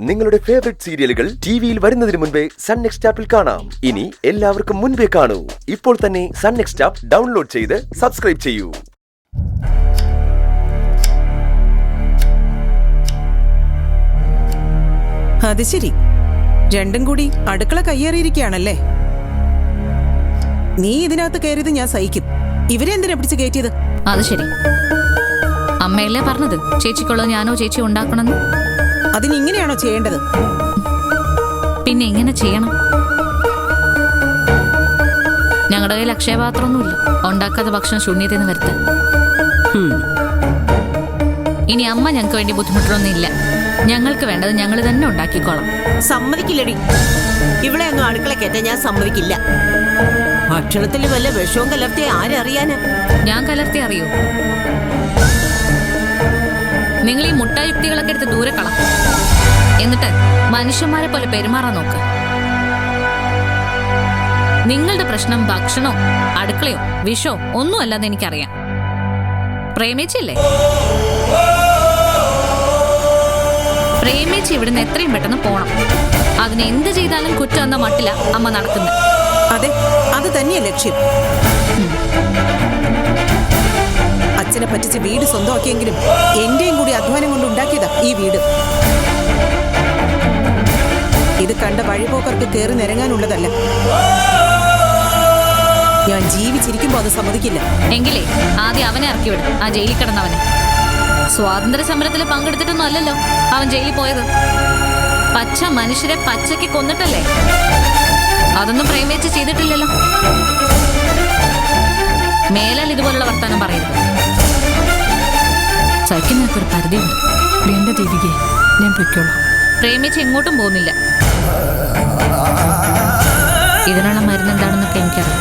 നിങ്ങളുടെ ഫേവറേറ്റ് സീരിയലുകൾ ടിവിയിൽ വരുന്നതിന് മുൻപേ സൺ നെക്സ്റ്റ് ആപ്പിൽ കാണാം. ഇനി എല്ലാവർക്കും മുൻപേ കാണൂ. ഇപ്പോൾ തന്നെ സൺ നെക്സ്റ്റ് ആപ്പ് ഡൗൺലോഡ് ചെയ്ത് സബ്സ്ക്രൈബ് ചെയ്യൂ. അത് ശരി, രണ്ടും കൂടി അടുക്കള കയ്യേറിയിരിക്കുകയാണല്ലേ. നീ ഇതിനകത്ത് കയറിയത് ഞാൻ സഹിക്കും. ഇവരെ എന്തിനാ പിടിച്ച് കയറ്റിയത്? അത് ശരി, അമ്മയല്ലേ പറഞ്ഞത് ചേച്ചിക്കുള്ളത് ഞാനോ ചേച്ചി ഉണ്ടാക്കണമെന്ന്. അതിനിങ്ങനെയാണോ ചെയ്യേണ്ടത്? പിന്നെ എങ്ങനെ ചെയ്യണം? ഞങ്ങളുടെ കയ്യിൽ അക്ഷയപാത്രമൊന്നുമില്ല ഉണ്ടാക്കാത്ത ഭക്ഷണം ശൂന്യതെന്ന് വരുത്താൻ. ഇനി അമ്മ ഞങ്ങൾക്ക് വേണ്ടി ബുദ്ധിമുട്ടൊന്നുമില്ല. ഞങ്ങൾക്ക് വേണ്ടത് ഞങ്ങൾ തന്നെ ഉണ്ടാക്കിക്കോളാം. സമ്മതിക്കില്ലടി, ഇവിടെ ഒന്നും അടുക്കള കയറ്റാൻ ഞാൻ സമ്മതിക്കില്ല. ഭക്ഷണത്തിൽ വല്ല വിഷവും കലർത്തിയ ആരറിയാനാ? ഞാൻ കലർത്തി അറിയൂ? നിങ്ങൾ ഈ മുട്ടായുക്തികളൊക്കെ എടുത്ത് ദൂരെ കള, എന്നിട്ട് മനുഷ്യന്മാരെ പോലെ പെരുമാറാൻ നോക്ക്. നിങ്ങളുടെ പ്രശ്നം ഭക്ഷണോ അടുക്കളയോ വിഷോ ഒന്നും അല്ലെന്ന് എനിക്കറിയാം. പ്രേമിച്ചില്ലേ? പ്രേമിച്ച് ഇവിടുന്ന് എത്രയും പെട്ടെന്ന് പോണം. അതിന് എന്ത് ചെയ്താലും കുറ്റം എന്ന മട്ടില അമ്മ നടക്കുന്നത്. അതെ, അത് തന്നെയാ ലക്ഷ്യം. അച്ഛനെ പറ്റിച്ച് വീട് സ്വന്തമാക്കിയെങ്കിലും എന്റെയും കൂടി അധ്വാനം കൊണ്ട് ഉണ്ടാക്കിയതാ ഈ വീട്. ഇത് കണ്ട വഴിപോക്കർക്ക് കയറി നിരങ്ങാനുള്ളതല്ല. ഞാൻ ജീവിച്ചിരിക്കുമ്പോ അത് സമ്മതിക്കില്ല. എങ്കിലേ ആദ്യം അവനെ ഇറക്കി വിടും, ആ ജയിലിൽ കിടന്നവനെ. സ്വാതന്ത്ര്യ സമരത്തിൽ പങ്കെടുത്തിട്ടൊന്നും അല്ലല്ലോ അവൻ ജയിലിൽ പോയത്. പച്ച മനുഷ്യരെ പച്ചയ്ക്ക് കൊന്നിട്ടല്ലേ. അതൊന്നും പ്രേമിച്ച് ചെയ്തിട്ടില്ലല്ലോ. മേലാൽ ഇതുപോലുള്ള വർത്താനം പറയരുത്. സഹിക്കുന്നൊക്കെ ഒരു പരിധിയുണ്ട്. വേണ്ട ദീപികയെ, ഞാൻ പൊയ്ക്കോളാം. പ്രേമിച്ച് എങ്ങോട്ടും പോകുന്നില്ല. ഇതിനുള്ള മരുന്ന് എന്താണെന്നൊക്കെ എനിക്കറിയാം.